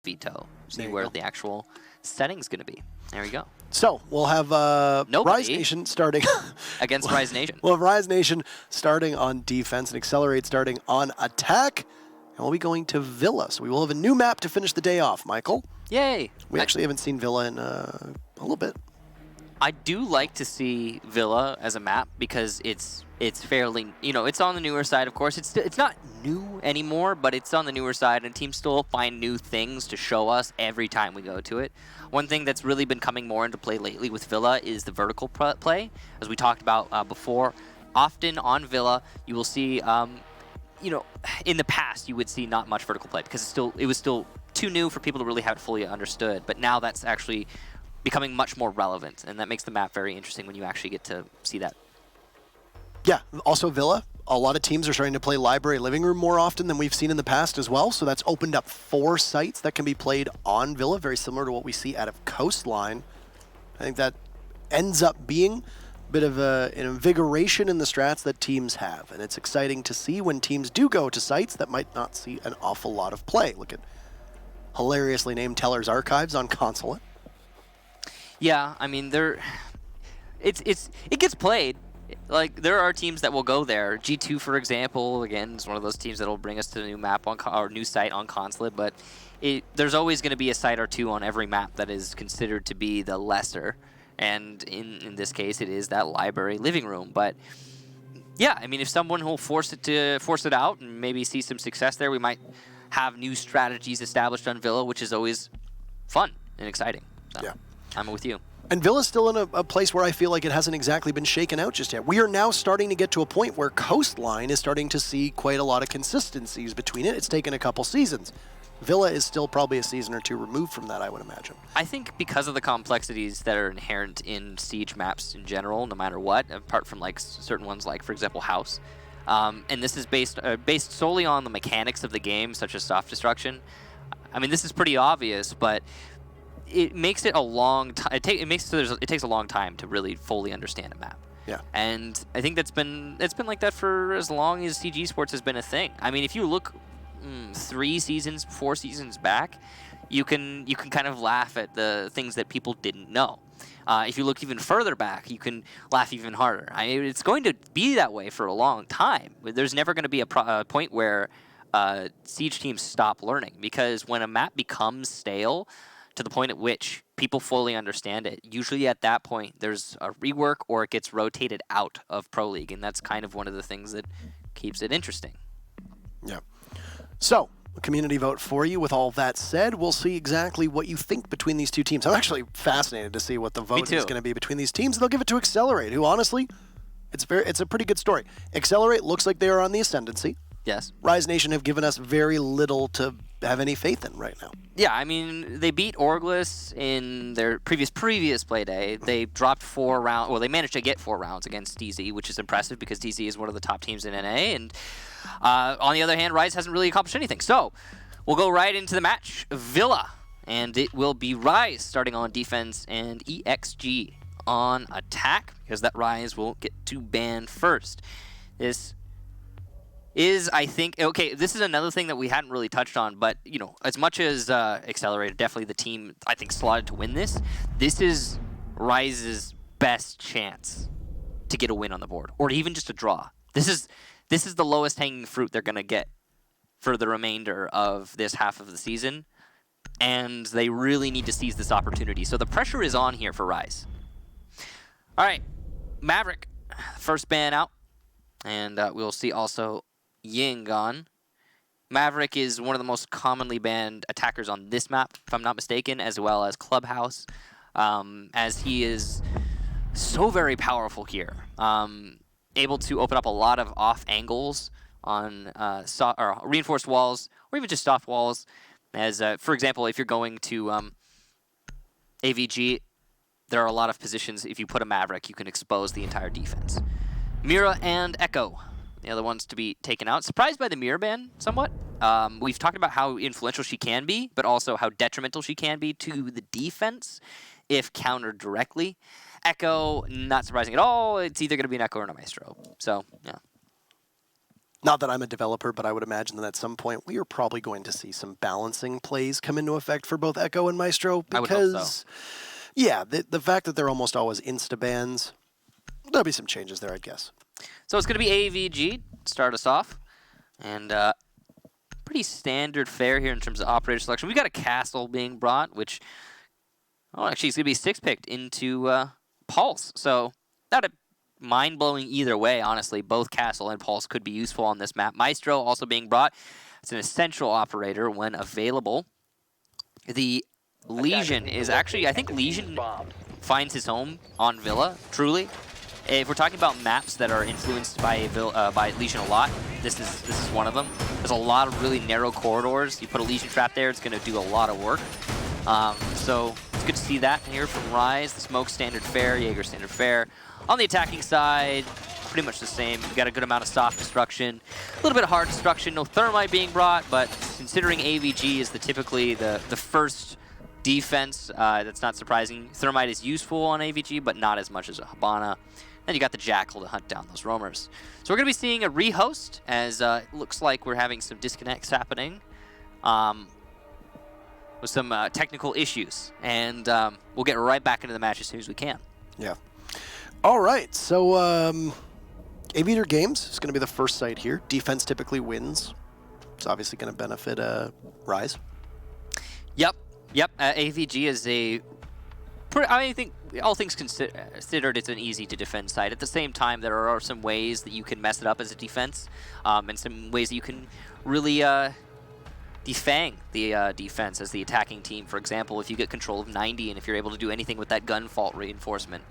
veto. See where the actual setting's going to be. There you go. So we'll have Rise Nation starting against Rise Nation. We'll have Rise Nation starting on defense and Accelerate starting on attack. And we'll be going to Villa. So we will have a new map to finish the day off, Michael. Yay. We actually haven't seen Villa in a little bit. I do like to see Villa as a map because it's fairly, it's on the newer side, of course. It's not new anymore, but it's on the newer side, and teams still find new things to show us every time we go to it. One thing that's really been coming more into play lately with Villa is the vertical play, as we talked about before. Often on Villa, you will see, in the past, you would see not much vertical play because it was still too new for people to really have it fully understood, but now that's actually becoming much more relevant, and that makes the map very interesting when you actually get to see that. Yeah, also Villa. A lot of teams are starting to play Library Living Room more often than we've seen in the past as well, so that's opened up 4 sites that can be played on Villa, very similar to what we see out of Coastline. I think that ends up being a bit of an invigoration in the strats that teams have, and it's exciting to see when teams do go to sites that might not see an awful lot of play. Look at hilariously named Teller's Archives on Consulate. Yeah, I mean, it gets played. Like, there are teams that will go there. G2, for example, again, is one of those teams that will bring us to the new map or new site on Consulate, but there's always going to be a site or two on every map that is considered to be the lesser, and in this case, it is that Library Living Room. But yeah, I mean, if someone will force it out and maybe see some success there, we might have new strategies established on Villa, which is always fun and exciting. So. Yeah. I'm with you. And Villa's still in a place where I feel like it hasn't exactly been shaken out just yet. We are now starting to get to a point where Coastline is starting to see quite a lot of consistencies between it. It's taken a couple seasons. Villa is still probably a season or two removed from that, I would imagine. I think because of the complexities that are inherent in Siege maps in general, no matter what, apart from like certain ones like, for example, House, and this is based solely on the mechanics of the game, such as soft destruction. I mean, this is pretty obvious, but it makes it a long time. It takes a long time to really fully understand a map. Yeah. And I think it's been like that for as long as CG Sports has been a thing. I mean, if you look 3 seasons, 4 seasons back, you can kind of laugh at the things that people didn't know. If you look even further back, you can laugh even harder. I mean, it's going to be that way for a long time. There's never going to be a point where Siege teams stop learning, because when a map becomes stale to the point at which people fully understand it, usually at that point there's a rework or it gets rotated out of Pro League, and that's kind of one of the things that keeps it interesting. Yeah. So, a community vote for you. With all that said, we'll see exactly what you think between these two teams. I'm actually fascinated to see what the vote is going to be between these teams. They'll give it to Accelerate, who honestly, it's a pretty good story. Accelerate looks like they are on the ascendancy. Yes. Rise Nation have given us very little to have any faith in right now. Yeah, I mean, they beat Orglis in their previous play day. They dropped 4 rounds. Well, they managed to get 4 rounds against DZ, which is impressive because DZ is one of the top teams in NA. And on the other hand, Rise hasn't really accomplished anything. So we'll go right into the match. Villa, and it will be Rise starting on defense and EXG on attack, because that Rise will get to ban first. This is, I think, okay, this is another thing that we hadn't really touched on, but, as much as Accelerate, definitely the team, I think, slotted to win this is Rise's best chance to get a win on the board, or even just a draw. This is the lowest hanging fruit they're going to get for the remainder of this half of the season, and they really need to seize this opportunity. So the pressure is on here for Rise. All right, Maverick, first ban out, and we'll see also Ying on. Maverick is one of the most commonly banned attackers on this map, if I'm not mistaken, as well as Clubhouse, as he is so very powerful here. Able to open up a lot of off angles on reinforced walls, or even just soft walls. As, for example, if you're going to AVG, there are a lot of positions. If you put a Maverick, you can expose the entire defense. Mira and Echo, the other ones to be taken out. Surprised by the Mira ban somewhat. We've talked about how influential she can be, but also how detrimental she can be to the defense if countered directly. Echo, not surprising at all. It's either going to be an Echo or a Maestro. So, yeah. Not that I'm a developer, but I would imagine that at some point we are probably going to see some balancing plays come into effect for both Echo and Maestro. I would hope Because, so. yeah, the fact that they're almost always insta-bans, there'll be some changes there, I'd guess. So it's going to be AVG to start us off. And pretty standard fare here in terms of operator selection. We've got a Castle being brought, which, actually, it's going to be 6-picked into Pulse. So not a mind-blowing either way, honestly. Both Castle and Pulse could be useful on this map. Maestro also being brought. It's an essential operator when available. The Legion is actually, I think Legion finds his home on Villa, truly. If we're talking about maps that are influenced by Legion a lot, this is one of them. There's a lot of really narrow corridors. You put a Legion trap there, it's going to do a lot of work. So it's good to see that here from Rise. The Smoke standard fare, Jaeger standard fare. On the attacking side, pretty much the same. You've got a good amount of soft destruction, a little bit of hard destruction. No Thermite being brought, but considering AVG is typically the first defense, that's not surprising. Thermite is useful on AVG, but not as much as a Hibana. Then you got the Jackal to hunt down those roamers. So we're going to be seeing a rehost, as it looks like we're having some disconnects happening with some technical issues. And we'll get right back into the match as soon as we can. Yeah. All right, so Aviator Games is going to be the first site here. Defense typically wins. It's obviously going to benefit Rise. Yep. AVG is I think all things considered, it's an easy to defend side. At the same time, there are some ways that you can mess it up as a defense, and some ways that you can really defang the defense as the attacking team. For example, if you get control of 90 and if you're able to do anything with that gun fault reinforcement,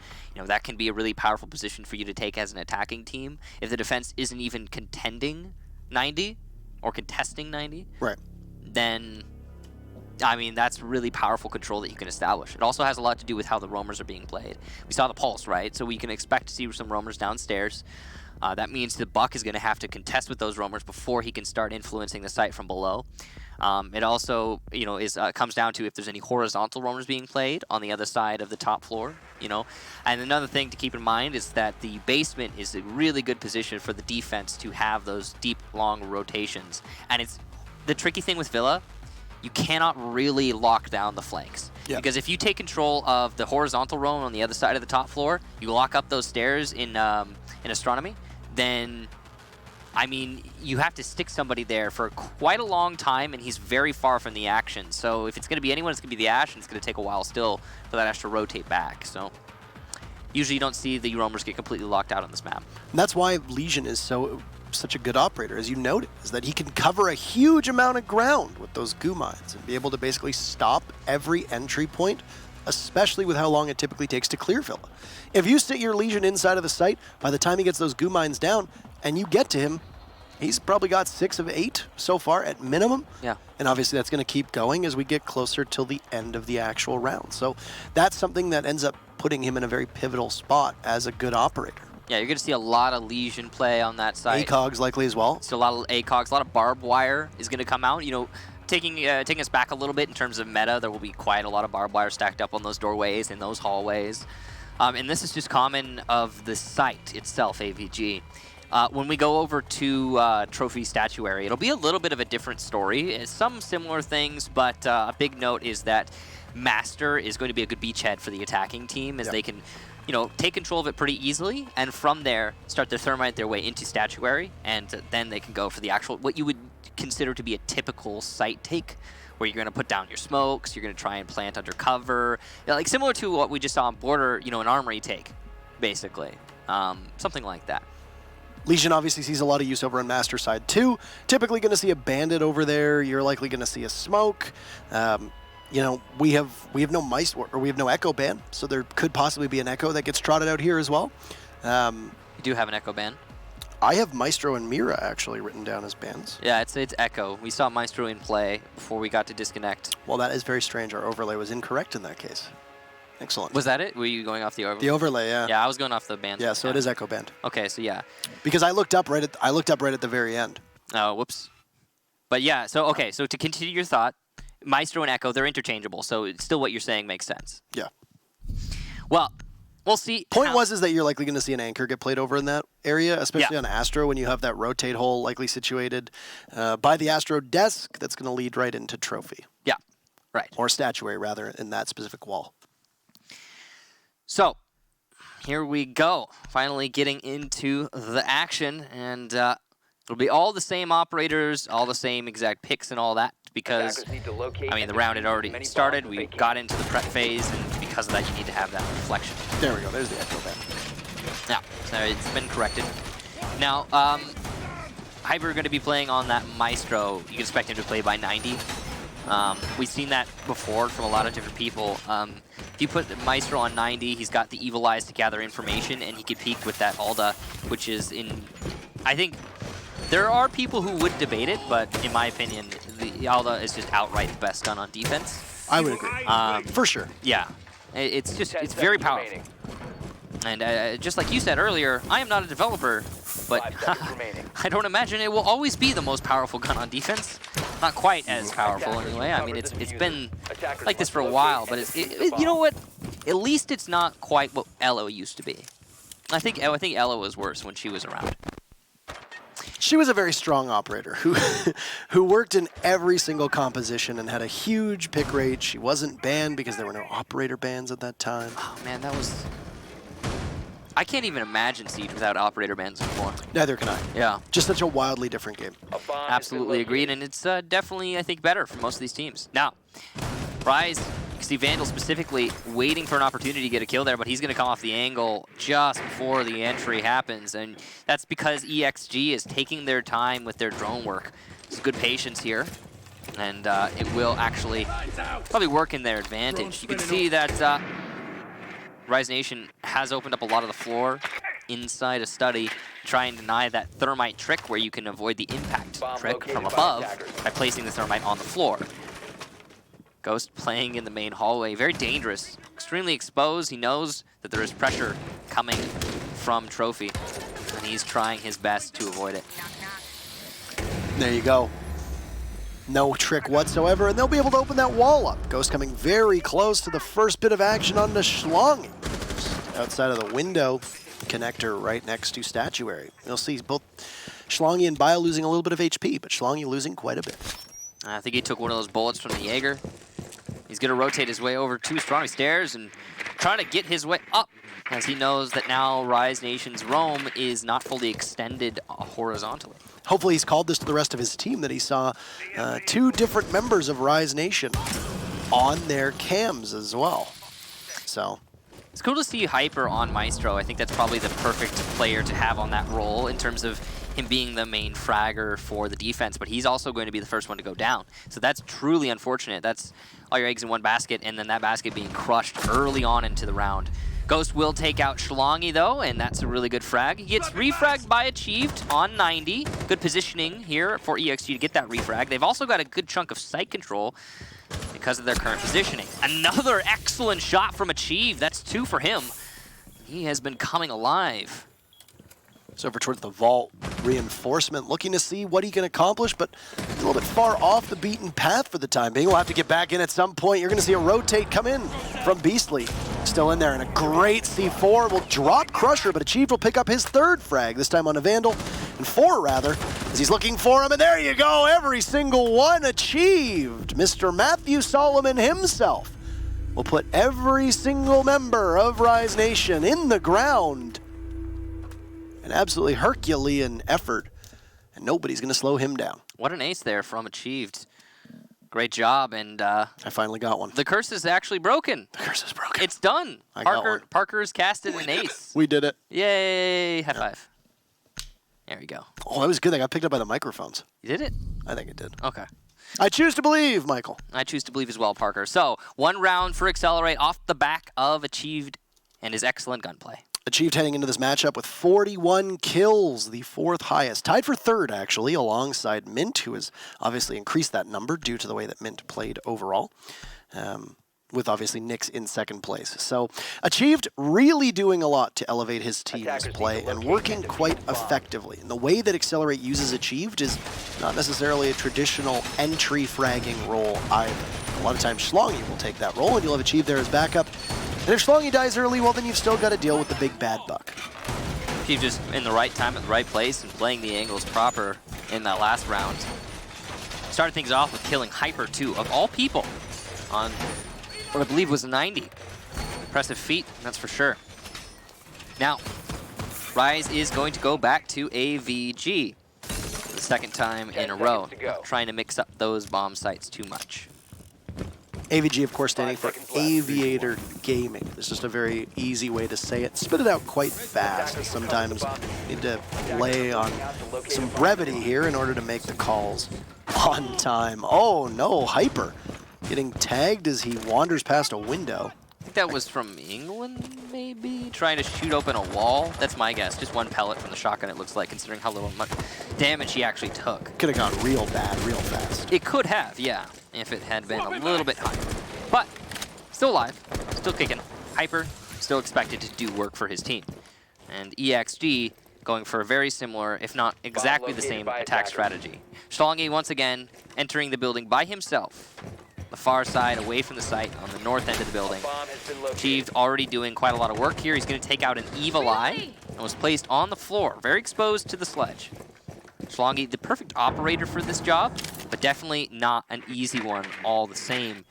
that can be a really powerful position for you to take as an attacking team. If the defense isn't even contending 90 or contesting 90, right, then that's really powerful control that you can establish. It also has a lot to do with how the roamers are being played. We saw the Pulse, right? So we can expect to see some roamers downstairs. That means the Buck is going to have to contest with those roamers before he can start influencing the site from below. It also, comes down to if there's any horizontal roamers being played on the other side of the top floor, And another thing to keep in mind is that the basement is a really good position for the defense to have those deep, long rotations. And it's the tricky thing with Villa. You cannot really lock down the flanks. Yeah. Because if you take control of the horizontal roam on the other side of the top floor, you lock up those stairs in Astronomy, then, you have to stick somebody there for quite a long time, and he's very far from the action. So if it's going to be anyone, it's going to be the Ash, and it's going to take a while still for that Ash to rotate back. So usually you don't see the roamers get completely locked out on this map. And that's why Legion is such a good operator, as you noted, is that he can cover a huge amount of ground with those goo mines and be able to basically stop every entry point, especially with how long it typically takes to clear Villa. If you sit your Legion inside of the site, by the time he gets those goo mines down and you get to him, he's probably got 6 of 8 so far at minimum. Yeah. And obviously that's going to keep going as we get closer till the end of the actual round. So that's something that ends up putting him in a very pivotal spot as a good operator. Yeah, you're going to see a lot of Legion play on that side. ACOGs likely as well. So a lot of ACOGs, a lot of barbed wire is going to come out. Taking us back a little bit in terms of meta, there will be quite a lot of barbed wire stacked up on those doorways and those hallways. And this is just common of the site itself, AVG. When we go over to Trophy Statuary, it'll be a little bit of a different story. Some similar things, but a big note is that Master is going to be a good beachhead for the attacking team, as they can take control of it pretty easily, and from there start to Thermite their way into Statuary, and then they can go for the actual, what you would consider to be a typical site take, where you're going to put down your smokes, you're going to try and plant under cover, like similar to what we just saw on Border, an armory take, basically. Something like that. Legion obviously sees a lot of use over on Master side too. Typically going to see a bandit over there. You're likely going to see a smoke. We have no mice, or we have no echo ban, so there could possibly be an echo that gets trotted out here as well. You do have an echo ban. I have Maestro and Mira actually written down as bans. Yeah, it's Echo. We saw Maestro in play before we got to disconnect. Well, that is very strange. Our overlay was incorrect in that case. Excellent. Was that it? Were you going off the overlay? The overlay, yeah. Yeah, I was going off the band. Yeah, so it is echo banned. Okay, so yeah. Because I looked up right at the very end. Oh, whoops. But yeah, so to continue your thought, Maestro and Echo, they're interchangeable, so it's still what you're saying makes sense. Yeah. Well, We'll see. Point is that you're likely going to see an anchor get played over in that area, especially on Astro when you have that rotate hole likely situated by the Astro desk that's going to lead right into Trophy. Yeah, right. Or Statuary, rather, in that specific wall. So, here we go. Finally getting into the action, and it'll be all the same operators, all the same exact picks and all that, because, I mean, the round had already started. We got into the prep phase, and because of that, you need to have that reflection. There we go. There's the echo band. Yeah, so it's been corrected. Now, Hyper going to be playing on that Maestro. You can expect him to play by 90. We've seen that before from a lot of different people. If you put the Maestro on 90, he's got the Evil Eyes to gather information, and he could peek with that Alda, which is in... I think there are people who would debate it, but in my opinion, the Alda is just outright the best gun on defense. I would agree. For sure. Yeah. It's very powerful. And just like you said earlier, I am not a developer, but I don't imagine it will always be the most powerful gun on defense. Not quite as powerful anyway. I mean, it's been like this for a while, but you know what? At least it's not quite what Elo used to be. I think Elo was worse when she was around. She was a very strong operator who worked in every single composition and had a huge pick rate. She wasn't banned because there were no operator bans at that time. Oh man, that was... I can't even imagine Siege without operator bans anymore. Neither can I. Yeah. Just such a wildly different game. Absolutely agreed, and it's definitely, I think, better for most of these teams. Now, Rise, you see Vandal specifically waiting for an opportunity to get a kill there, but he's going to come off the angle just before the entry happens, and that's because EXG is taking their time with their drone work. There's good patience here, and it will actually probably work in their advantage. You can see that Rise Nation has opened up a lot of the floor inside a study, try and deny that thermite trick where you can avoid the impact trick from above by placing the thermite on the floor. Ghost playing in the main hallway, very dangerous, extremely exposed. He knows that there is pressure coming from Trophy, and he's trying his best to avoid it. There you go. No trick whatsoever, and they'll be able to open that wall up. Ghost coming very close to the first bit of action on the Schlongy. Outside of the window connector right next to Statuary. You'll see both Schlongy and Bio losing a little bit of HP, but Schlongy losing quite a bit. I think he took one of those bullets from the Jaeger. He's going to rotate his way over to Strong Stairs and trying to get his way up, as he knows that now Rise Nation's roam is not fully extended horizontally. Hopefully he's called this to the rest of his team, that he saw two different members of Rise Nation on their cams as well. So it's cool to see Hyper on Maestro. I think that's probably the perfect player to have on that role in terms of him being the main fragger for the defense, but he's also going to be the first one to go down. So that's truly unfortunate. That's all your eggs in one basket, and then that basket being crushed early on into the round. Ghost will take out Schlongy though, and that's a really good frag. He gets refragged by Achieved on 90. Good positioning here for EXG to get that refrag. They've also got a good chunk of site control because of their current positioning. Another excellent shot from Achieved. That's 2 for him. He has been coming alive. So over towards the vault, reinforcement, looking to see what he can accomplish, but a little bit far off the beaten path for the time being. We'll have to get back in at some point. You're going to see a rotate come in from Beastly. Still in there, and a great C4 will drop Crusher, but Achieved will pick up his 3rd frag, this time on a Vandal, and 4 rather, as he's looking for him, and there you go, every single one Achieved. Mr. Matthew Solomon himself will put every single member of Rise Nation in the ground. An absolutely Herculean effort, and nobody's going to slow him down. What an ace there from Achieved. Great job, and I finally got one. The curse is actually broken. The curse is broken. It's done. Parker's casted an ace. We did it. Yay! High five. There we go. Oh, that was good. I got picked up by the microphones. You did it? I think it did. Okay. I choose to believe, Michael. I choose to believe as well, Parker. So, 1 round for Accelerate off the back of Achieved and his excellent gunplay. Achieved heading into this matchup with 41 kills, the 4th highest. Tied for 3rd, actually, alongside Mint, who has obviously increased that number due to the way that Mint played overall, with obviously Nyx in 2nd place. So Achieved really doing a lot to elevate his team's play and working quite effectively. And the way that Excelerate uses Achieved is not necessarily a traditional entry fragging role either. A lot of times Schlongy will take that role, and you'll have Achieved there as backup. And if Schlongy dies early, well, then you've still got to deal with the big bad buck. He's just in the right time at the right place and playing the angles proper in that last round. Started things off with killing Hyper, too, of all people, on what I believe was a 90. Impressive feat, that's for sure. Now, Rise is going to go back to AVG for the second time in a row, not trying to mix up those bomb sites too much. AVG, of course, standing for Aviator Gaming. It's just a very easy way to say it. Spit it out quite fast. Sometimes you need to lay on some brevity here in order to make the calls on time. Oh no, Hyper getting tagged as he wanders past a window. I think that was from England, maybe? Trying to shoot open a wall? That's my guess. Just one pellet from the shotgun, it looks like, considering how little damage he actually took. Could have gone real bad, real fast. It could have, yeah, if it had been a little bit higher. But still alive, still kicking. Hyper still expected to do work for his team. And EXG going for a very similar, if not exactly the same, attack strategy. Schlongy once again entering the building by himself. The far side, away from the site, on the north end of the building. Achieved already doing quite a lot of work here. He's going to take out an Evil Eye and was placed on the floor, very exposed to the sledge. Schlongy, the perfect operator for this job, but definitely not an easy one all the same.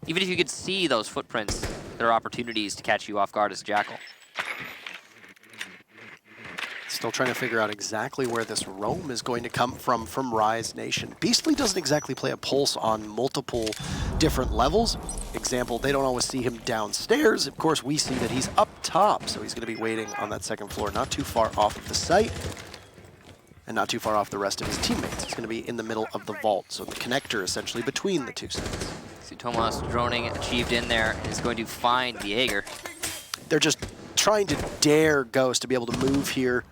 Even if you could see those footprints, there are opportunities to catch you off guard as Jackal. Still trying to figure out exactly where this roam is going to come from Rise Nation. Beastly doesn't exactly play a pulse on multiple different levels. Example, they don't always see him downstairs. Of course, we see that he's up top, so he's going to be waiting on that second floor, not too far off of the site, and not too far off the rest of his teammates. He's going to be in the middle of the vault, so the connector essentially between the two sites. See Tomas droning achieved in there and is going to find the Jaeger. They're just trying to dare Ghost to be able to move here.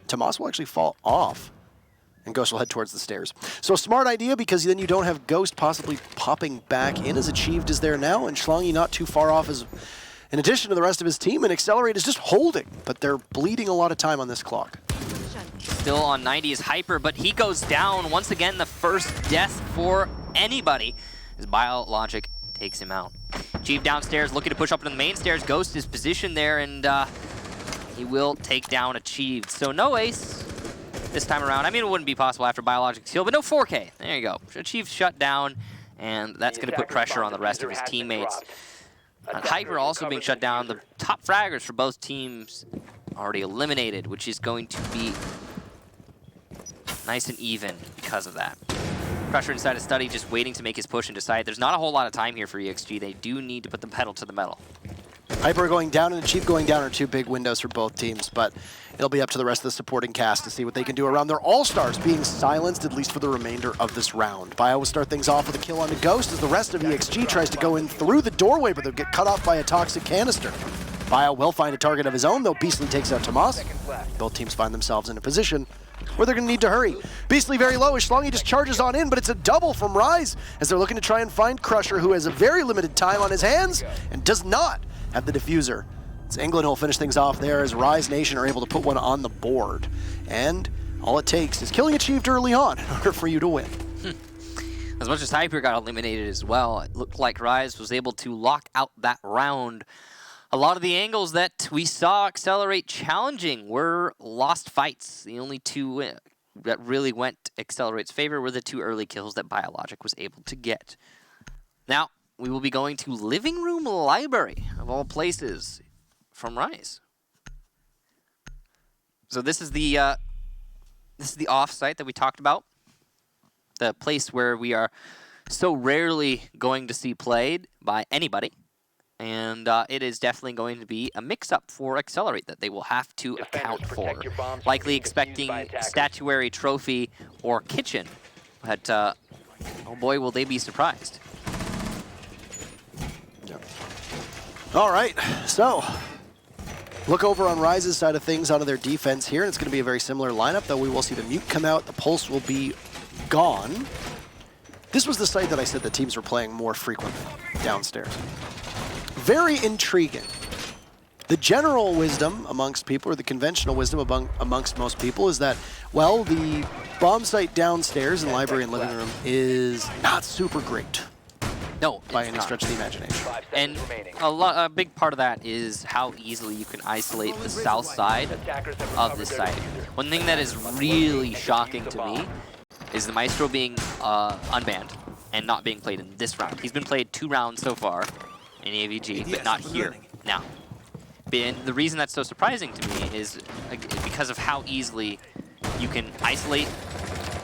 Tomas will actually fall off, and Ghost will head towards the stairs. So a smart idea, because then you don't have Ghost possibly popping back in, as Achieved is there now, and Schlongy not too far off as, in addition to the rest of his team, and Accelerate is just holding, but they're bleeding a lot of time on this clock. Still on 90 is Hyper, but he goes down. Once again, the first death for anybody as Biologic takes him out. Achieved downstairs, looking to push up into the main stairs. Ghost is positioned there, and he will take down Achieved. So no ace this time around. I mean, it wouldn't be possible after Biologic's heal, but no 4K. There you go. Achieved shut down, and that's going to put pressure on the rest of his teammates. Hyper also being shut down. The top fraggers for both teams already eliminated, which is going to be nice and even because of that. Pressure inside of Study, just waiting to make his push and decide. There's not a whole lot of time here for EXG. They do need to put the pedal to the metal. Hyper going down and Achieve going down are two big windows for both teams, but it'll be up to the rest of the supporting cast to see what they can do around their all-stars being silenced, at least for the remainder of this round. Bio will start things off with a kill on the Ghost as the rest of EXG tries to go in through the doorway, but they'll get cut off by a toxic canister. Bio will find a target of his own, though Beastly takes out Tomas. Both teams find themselves in a position where they're going to need to hurry. Beastly very low as Schlongy just charges on in, but it's a double from Rise as they're looking to try and find Crusher, who has a very limited time on his hands and does not have the diffuser. It's England who'll finish things off there as Rise Nation are able to put one on the board. And all it takes is killing Achieved early on in order for you to win. As much as Hyper got eliminated as well, it looked like Rise was able to lock out that round. A lot of the angles that we saw Accelerate challenging were lost fights. The only two that really went Accelerate's favor were the two early kills that Biologic was able to get. Now, we will be going to Living Room Library, of all places, from Rise. So this is the off-site that we talked about, the place where we are so rarely going to see played by anybody, and it is definitely going to be a mix-up for Accelerate that they will have to account for. Likely expecting statuary, trophy, or kitchen, but oh boy, will they be surprised. All right, so look over on Rise's side of things onto their defense here, and it's going to be a very similar lineup, though we will see the Mute come out, the Pulse will be gone. This was the site that I said the teams were playing more frequently downstairs. Very intriguing. The general wisdom amongst people, or the conventional wisdom amongst most people, is that, well, the bomb site downstairs in library and living room is not super great. No, by it's any not. stretch of the imagination. And a big part of that is how easily you can isolate the south side of this site. One thing that is really shocking to me is the Maestro being unbanned and not being played in this round. He's been played 2 rounds so far in AVG, but not here now. And the reason that's so surprising to me is because of how easily you can isolate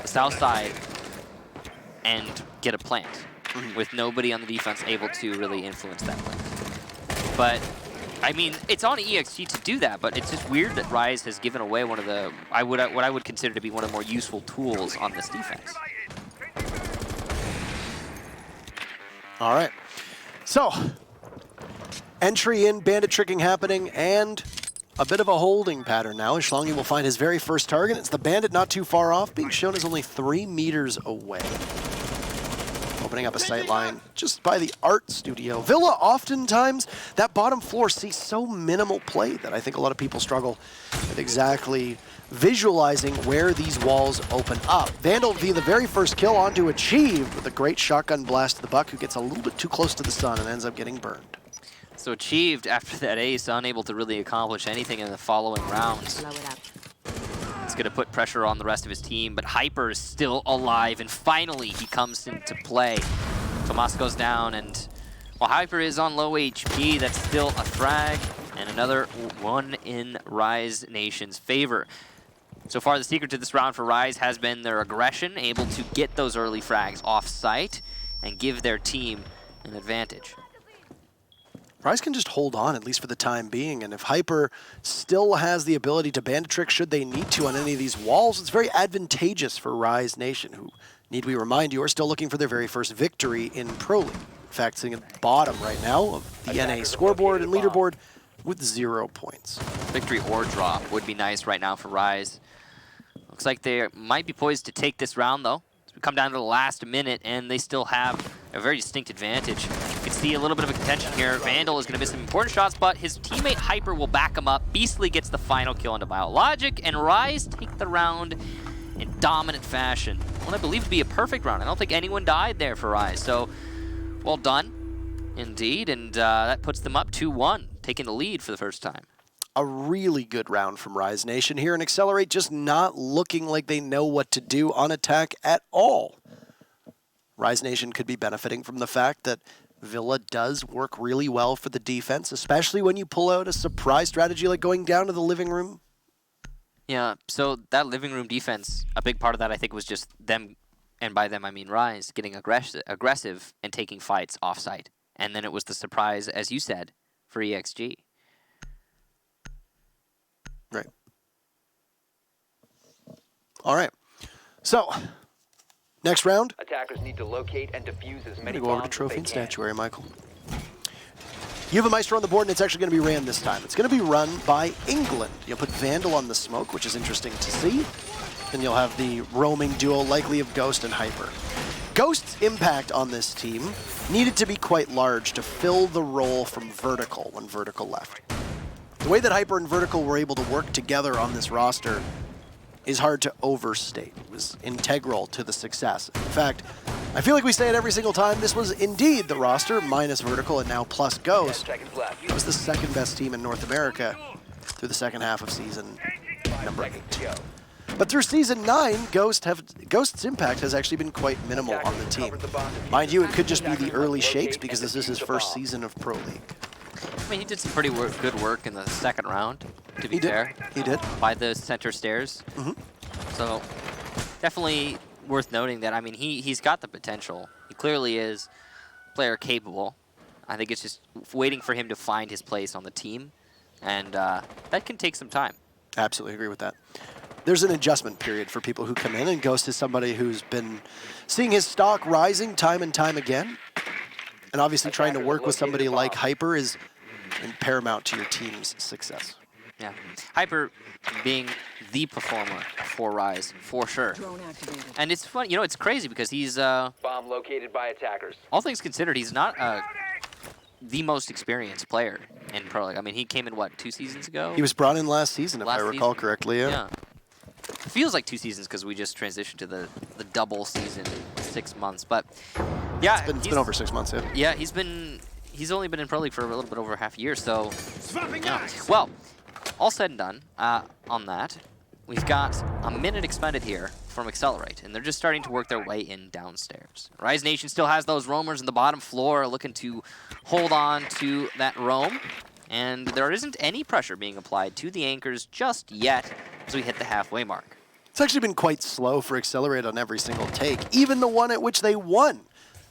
the south side and get a plant with nobody on the defense able to really influence that plant. But I mean, it's on EXG to do that, but it's just weird that Rise has given away one of the what I would consider to be one of the more useful tools on this defense. All right. So, entry in, bandit tricking happening, and a bit of a holding pattern now. Shlangi will find his very first target. It's the bandit not too far off, being shown as only 3 meters away. Opening up a sight line just by the art studio. Villa, oftentimes, that bottom floor sees so minimal play that I think a lot of people struggle with exactly visualizing where these walls open up. Vandal via the very first kill onto Achieve with a great shotgun blast to the Buck, who gets a little bit too close to the sun and ends up getting burned. So Achieved, after that ace, unable to really accomplish anything in the following rounds. It's going to put pressure on the rest of his team, but Hyper is still alive, and finally he comes into play. Tomas goes down, and while Hyper is on low HP, that's still a frag, and another one in Rise Nation's favor. So far, the secret to this round for Rise has been their aggression, able to get those early frags off-site and give their team an advantage. Rise can just hold on, at least for the time being, and if Hyper still has the ability to bandit trick should they need to on any of these walls, it's very advantageous for Rise Nation, who, need we remind you, are still looking for their very first victory in Pro League. In fact, sitting at the bottom right now of the NA scoreboard and leaderboard with 0 points. Victory or drop would be nice right now for Rise. Looks like they might be poised to take this round, though. We come down to the last minute, and they still have a very distinct advantage. You can see a little bit of a contention here. Vandal is going to miss some important shots, but his teammate Hyper will back him up. Beastly gets the final kill into Biologic, and Rise take the round in dominant fashion. What I believe to be a perfect round. I don't think anyone died there for Rise, so well done, indeed, and that puts them up 2-1, taking the lead for the first time. A really good round from Rise Nation here, and Excelerate just not looking like they know what to do on attack at all. Rise Nation could be benefiting from the fact that Villa does work really well for the defense, especially when you pull out a surprise strategy like going down to the living room. Yeah, so that living room defense, a big part of that I think was just them, and by them I mean Rise, getting aggressive and taking fights off-site. And then it was the surprise, as you said, for EXG. Right. All right. So, next round. Attackers need to locate and defuse as many Go over to bombs Trophy as and they can. Statuary, Michael. You have a Maestro on the board, and it's actually going to be ran this time. It's going to be run by England. You'll put Vandal on the smoke, which is interesting to see. Then you'll have the roaming duo, likely of Ghost and Hyper. Ghost's impact on this team needed to be quite large to fill the role from Vertical when Vertical left. The way that Hyper and Vertical were able to work together on this roster is hard to overstate. It was integral to the success. In fact, I feel like we say it every single time, this was indeed the roster, minus Vertical and now plus Ghost. 10 seconds left. It was the second best team in North America through the second half of season number 8. But through season 9, Ghost's impact has actually been quite minimal on the team. Mind you, it could just be the early shakes because this is his first season of Pro League. I mean, he did some pretty good work in the second round, to be fair. He did. By the center stairs. So, definitely worth noting that, I mean, he's got the potential. He clearly is player capable. I think it's just waiting for him to find his place on the team, and that can take some time. Absolutely agree with that. There's an adjustment period for people who come in, and Ghost is somebody who's been seeing his stock rising time and time again. And obviously trying to work with somebody like Hyper is paramount to your team's success. Yeah. Hyper being the performer for Rise, for sure. And it's fun, you know, it's crazy because he's, Bomb located by attackers. all things considered, he's not the most experienced player in Pro League. I mean, he came in, what, 2 seasons ago? He was brought in last season, if I recall season. correctly. Yeah. It feels like 2 seasons because we just transitioned to the double season in 6 months. But Yeah, It's been over 6 months, yeah. Yeah, he's only been in Pro League for a little bit over half a year, so yeah. Well, all said and done on that, we've got a minute expended here from Excelerate, and they're just starting to work their way in downstairs. Rise Nation still has those roamers in the bottom floor looking to hold on to that roam, and there isn't any pressure being applied to the anchors just yet as we hit the halfway mark. It's actually been quite slow for Excelerate on every single take. Even the one at which they won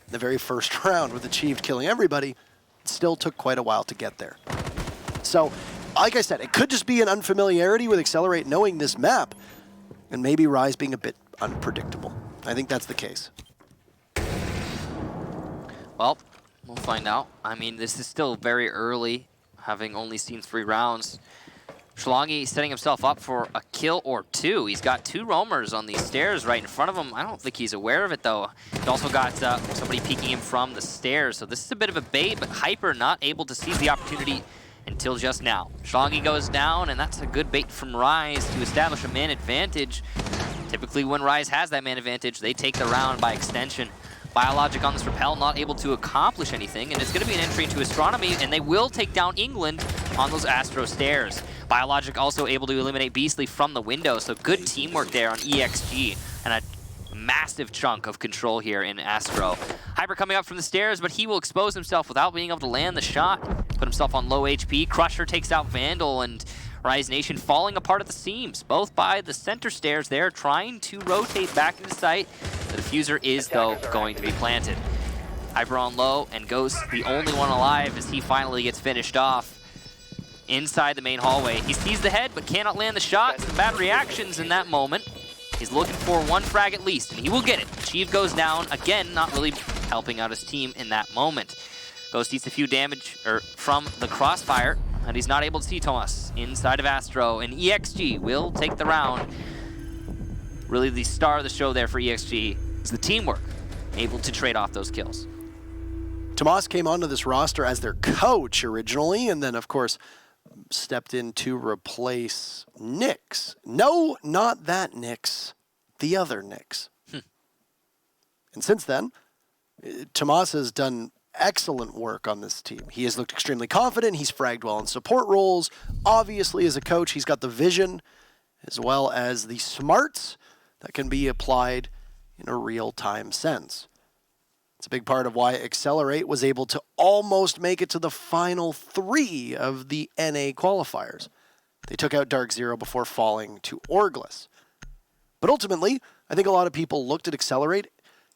the very first round with Achieved killing everybody, it still took quite a while to get there. So, like I said, it could just be an unfamiliarity with Excelerate knowing this map, and maybe Rise being a bit unpredictable. I think that's the case. Well, we'll find out. I mean, this is still very early, having only seen 3 rounds. Schlongi setting himself up for a kill or 2. He's got 2 roamers on these stairs right in front of him. I don't think he's aware of it, though. He's also got somebody peeking him from the stairs, so this is a bit of a bait, but Hyper not able to seize the opportunity until just now. Schlongi goes down, and that's a good bait from Rise to establish a man advantage. Typically, when Rise has that man advantage, they take the round by extension. Biologic on this rappel, not able to accomplish anything, and it's going to be an entry into Astronomy, and they will take down England on those Astro stairs. Biologic also able to eliminate Beastly from the window, so good teamwork there on EXG, and a massive chunk of control here in Astro. Hyper coming up from the stairs, but he will expose himself without being able to land the shot. Put himself on low HP. Crusher takes out Vandal, and Rise Nation falling apart at the seams, both by the center stairs there, trying to rotate back into sight. The diffuser is, though, going to be planted. Hyper on low, and Ghost, the only one alive as he finally gets finished off inside the main hallway. He sees the head, but cannot land the shot. Some bad reactions in that moment. He's looking for 1 frag at least, and he will get it. Achieve goes down, again, not really helping out his team in that moment. Ghost eats a few damage from the crossfire, and he's not able to see Thomas inside of Astro, and EXG will take the round. Really the star of the show there for EXG is the teamwork, able to trade off those kills. Tomas came onto this roster as their coach originally, and then, of course, stepped in to replace Nyx. No, not that Nyx, the other Nyx. And since then, Tomas has done excellent work on this team. He has looked extremely confident. He's fragged well in support roles. Obviously, as a coach, he's got the vision as well as the smarts that can be applied in a real-time sense. It's a big part of why Excelerate was able to almost make it to the final 3 of the NA qualifiers. They took out Dark Zero before falling to Orgless. But ultimately, I think a lot of people looked at Excelerate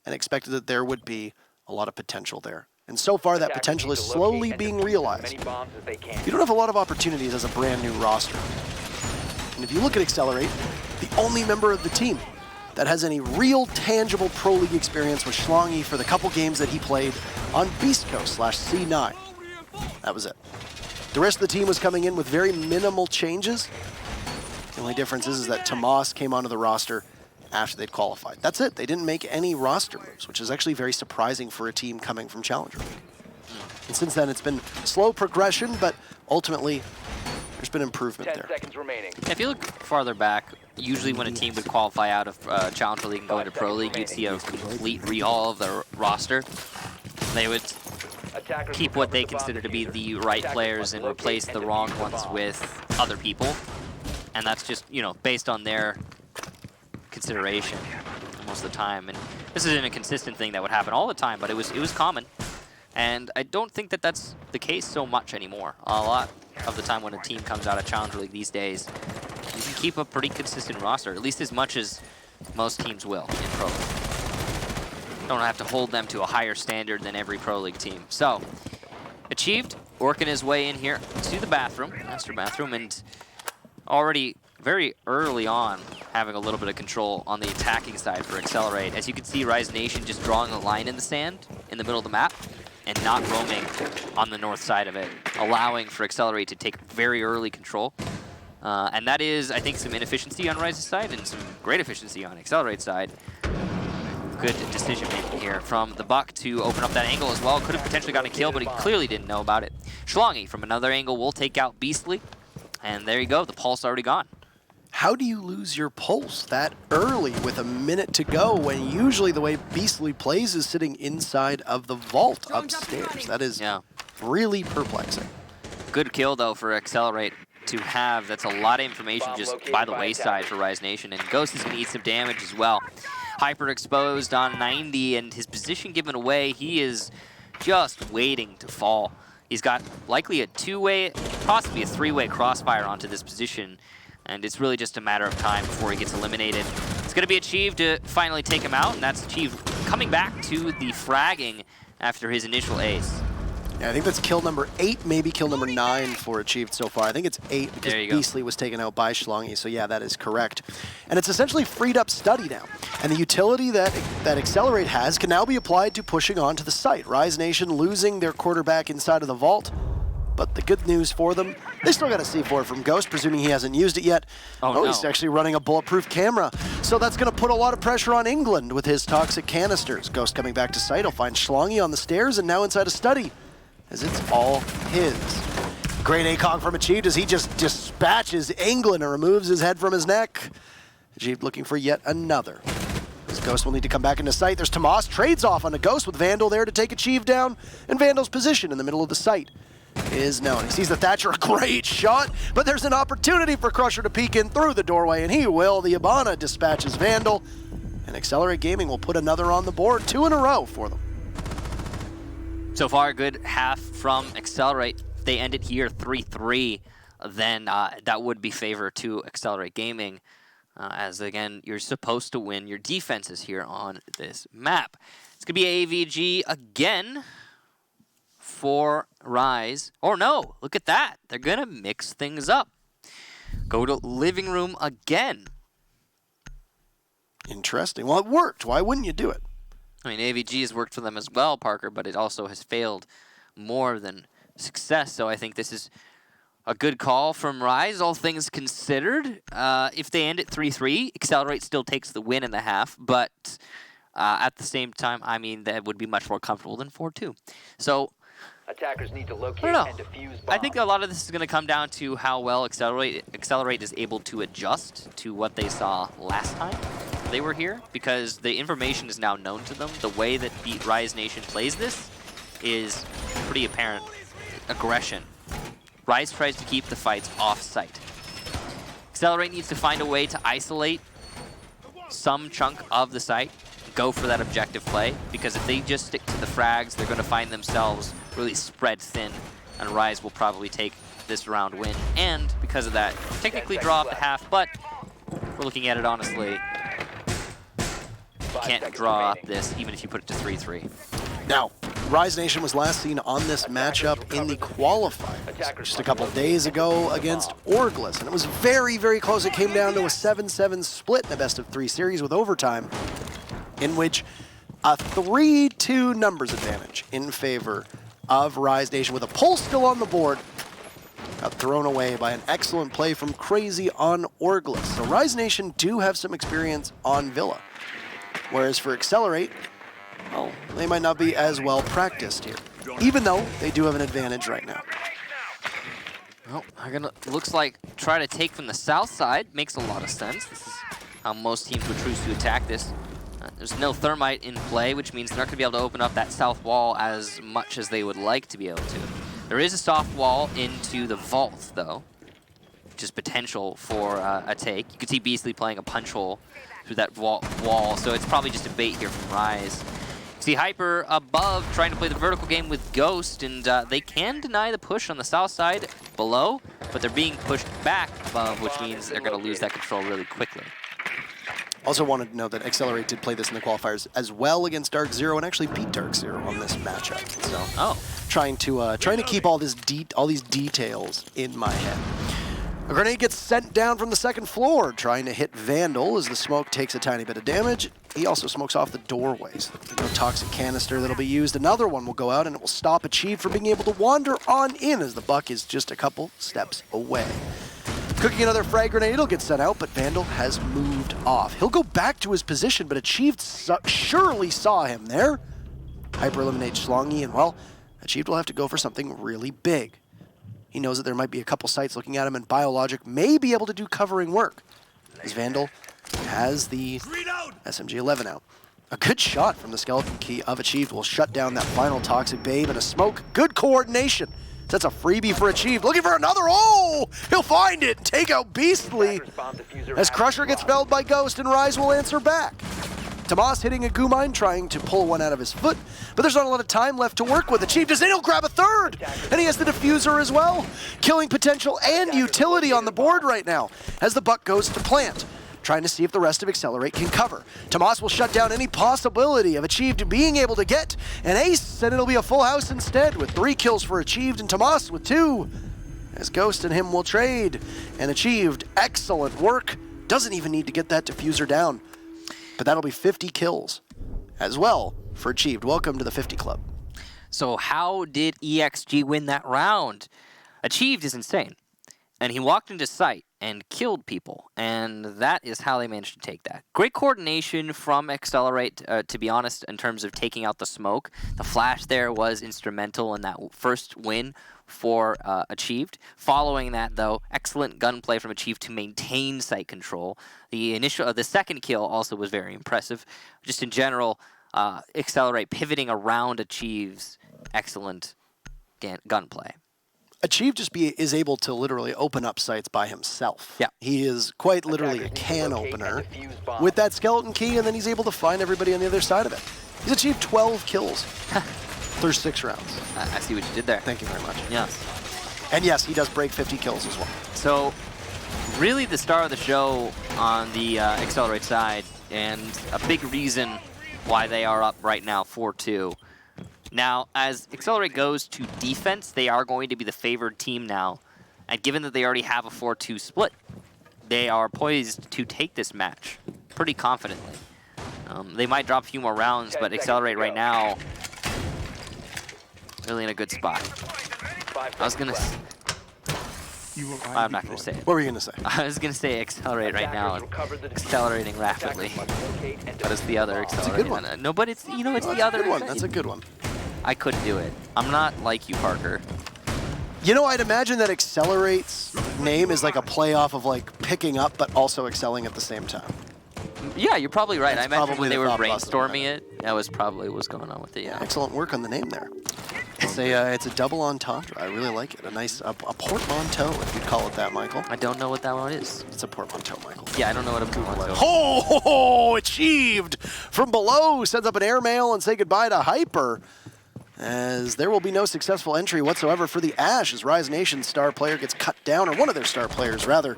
and expected that there would be a lot of potential there. And so far, that potential is slowly being realized. You don't have a lot of opportunities as a brand new roster. And if you look at Excelerate, the only member of the team that has any real tangible Pro League experience was Schlongi for the couple games that he played on Beast Coast /C9. That was it. The rest of the team was coming in with very minimal changes. The only difference is that Tomas came onto the roster after they'd qualified. That's it. They didn't make any roster moves, which is actually very surprising for a team coming from Challenger League. And since then, it's been slow progression, but ultimately, there's been improvement 10 there. seconds remaining. If you look farther back, usually when a team would qualify out of Challenger League and go into Pro League, you'd see a complete rehaul of their roster. They would keep what they consider to be the right players and replace the wrong ones with other people. And that's just, you know, based on their consideration most of the time. And this isn't a consistent thing that would happen all the time, but it was common. And I don't think that that's the case so much anymore. A lot of the time when a team comes out of Challenger League these days, you can keep a pretty consistent roster, at least as much as most teams will in Pro League. Don't have to hold them to a higher standard than every Pro League team. So, Achieved, working his way in here to the bathroom, master bathroom, and already very early on having a little bit of control on the attacking side for Excelerate. As you can see, Rise Nation just drawing a line in the sand in the middle of the map and not roaming on the north side of it, allowing for Excelerate to take very early control. And that is, I think, some inefficiency on Rise's side and some great efficiency on Accelerate's side. Good decision making here from the Buck to open up that angle as well. Could have potentially gotten a kill, but he clearly didn't know about it. Schlongi from another angle will take out Beastly. And there you go, the pulse already gone. How do you lose your pulse that early with a minute to go when usually the way Beastly plays is sitting inside of the vault upstairs? That is really perplexing. Good kill, though, for Accelerate to have. That's a lot of information just by the wayside for Rise Nation, and Ghost is going to eat some damage as well. Hyper exposed on 90, and his position given away. He is just waiting to fall. He's got likely a two-way, possibly a three-way crossfire onto this position, and it's really just a matter of time before he gets eliminated. It's going to be Achieve to finally take him out, and that's Achieve coming back to the fragging after his initial ace. Yeah, I think that's kill number 8, maybe kill number 9 for Achieved so far. I think it's 8 because Beastly was taken out by Schlongy, so yeah, that is correct. And it's essentially freed up Study now. And the utility that Excelerate has can now be applied to pushing onto the site. Rise Nation losing their quarterback inside of the vault. But the good news for them, they still got a C4 from Ghost, presuming he hasn't used it yet. Oh, no. He's actually running a bulletproof camera. So that's going to put a lot of pressure on England with his toxic canisters. Ghost coming back to site, he'll find Schlongy on the stairs and now inside of Study, as it's all his. Great ACOG from Achieved as he just dispatches England and removes his head from his neck. Achieved looking for yet another. This Ghost will need to come back into sight. There's Tomas, trades off on a Ghost with Vandal there to take Achieved down, and Vandal's position in the middle of the site is known. He sees the Thatcher, a great shot, but there's an opportunity for Crusher to peek in through the doorway, and he will. The Ibana dispatches Vandal, and Accelerate Gaming will put another on the board, 2 in a row for them. So far, a good half from Accelerate. If they end it here 3-3, then that would be favor to Accelerate Gaming. As, again, you're supposed to win your defenses here on this map. It's going to be AVG again for Rise. Or no, look at that. They're going to mix things up. Go to Living Room again. Interesting. Well, it worked. Why wouldn't you do it? I mean, AVG has worked for them as well, Parker, but it also has failed more than success. So I think this is a good call from Rise, all things considered. If they end at 3-3, Accelerate still takes the win in the half, but at the same time, I mean, that would be much more comfortable than 4-2. So attackers need to locate and defuse bombs. I think a lot of this is going to come down to how well Accelerate is able to adjust to what they saw last time they were here, because the information is now known to them. The way that Rise Nation plays this is pretty apparent. Aggression. Rise tries to keep the fights off-site. Accelerate needs to find a way to isolate some chunk of the site, go for that objective play, because if they just stick to the frags, they're going to find themselves really spread thin, and Rise will probably take this round win. And because of that, technically draw up the half, but we're looking at it honestly, you can't draw up this even if you put it to 3-3. Now, Rise Nation was last seen on this matchup in the qualifiers just a couple days ago against Orglis, and it was very, very close. It came down to a 7-7 split in a best-of-3 series with overtime, in which a 3-2 numbers advantage in favor of Rise Nation, with a pulse still on the board, got thrown away by an excellent play from Crazy on Orglis. So Rise Nation do have some experience on Villa, whereas for Accelerate, well, they might not be as well practiced here, even though they do have an advantage right now. Well, they're gonna, looks like try to take from the south side. Makes a lot of sense. This is how most teams would choose to attack this. There's no thermite in play, which means they're not going to be able to open up that south wall as much as they would like to be able to. There is a soft wall into the vault, though, which is potential for a take. You can see Beastly playing a punch hole through that wall, so it's probably just a bait here from Rise. You see Hyper above trying to play the vertical game with Ghost, and they can deny the push on the south side below, but they're being pushed back above, which means they're going to lose that control really quickly. Also wanted to know that Excelerate did play this in the qualifiers as well against Dark Zero and actually beat Dark Zero on this matchup. So trying to keep all these details in my head. A grenade gets sent down from the second floor, trying to hit Vandal as the smoke takes a tiny bit of damage. He also smokes off the doorways. No toxic canister that'll be used. Another one will go out and it will stop Achieve from being able to wander on in as the buck is just a couple steps away. Cooking another frag grenade, it'll get sent out, but Vandal has moved off. He'll go back to his position, but Achieved surely saw him there. Hyper eliminates Schlongy, and well, Achieved will have to go for something really big. He knows that there might be a couple sites looking at him, and Biologic may be able to do covering work. as Vandal has the SMG-11 out. A good shot from the Skeleton Key of Achieved will shut down that final Toxic Babe and a smoke. Good coordination. That's a freebie for Achieved. Looking for another. Oh! He'll find it. Take out Beastly. As Crusher gets felled by Ghost and Rise will answer back. Tomas hitting a goo mine, trying to pull one out of his foot, but there's not a lot of time left to work with. Achieved as in, he'll grab a third, and he has the diffuser as well. Killing potential and utility on the board right now as the buck goes to plant, trying to see if the rest of Excelerate can cover. Tomas will shut down any possibility of Achieved being able to get an ace, and it'll be a full house instead with 3 kills for Achieved and Tomas with 2. As Ghost and him will trade, and Achieved, excellent work. Doesn't even need to get that diffuser down. But that'll be 50 kills as well for Achieved. Welcome to the 50 Club. So how did EXG win that round? Achieved is insane. And he walked into sight and killed people. And that is how they managed to take that. Great coordination from Excelerate, to be honest, in terms of taking out the smoke. The flash there was instrumental in that first win for Achieved. Following that, though, excellent gunplay from Achieved to maintain site control. The second kill also was very impressive. Just in general, Excelerate pivoting around Achieved's excellent gunplay. Achieved is able to literally open up sites by himself. Yeah. He is quite literally a can opener with that Skeleton Key, and then he's able to find everybody on the other side of it. He's achieved 12 kills through 6 rounds. I see what you did there. Thank you very much. Yes. And yes, he does break 50 kills as well. So, really the star of the show on the Excelerate side, and a big reason why they are up right now 4-2. Now, as Excelerate goes to defense, they are going to be the favored team now. And given that they already have a 4-2 split, they are poised to take this match pretty confidently. They might drop a few more rounds, but Excelerate right now, really in a good spot. I was going to... I'm not going to say it. What were you going to say? I was going to say Excelerate right now, accelerating rapidly. That is the other Excelerate. That's a good one. No, but it's, you know, it's the other one. That's a good one. I couldn't do it. I'm not like you, Parker. You know, I'd imagine that Accelerate's name is like a play off of like picking up, but also excelling at the same time. Yeah, you're probably right. That's I imagine when they were probably brainstorming it, that was probably what's going on with it, yeah. Excellent work on the name there. It's a double entendre. I really like it. A nice a portmanteau, if you'd call it that, Michael. I don't know what that one is. It's a portmanteau, Michael. Yeah, I don't know what a portmanteau is. Oh, Achieved from below sends up an airmail and say goodbye to Hyper, as there will be no successful entry whatsoever for the Ash as Rise Nation's star player gets cut down, or one of their star players rather,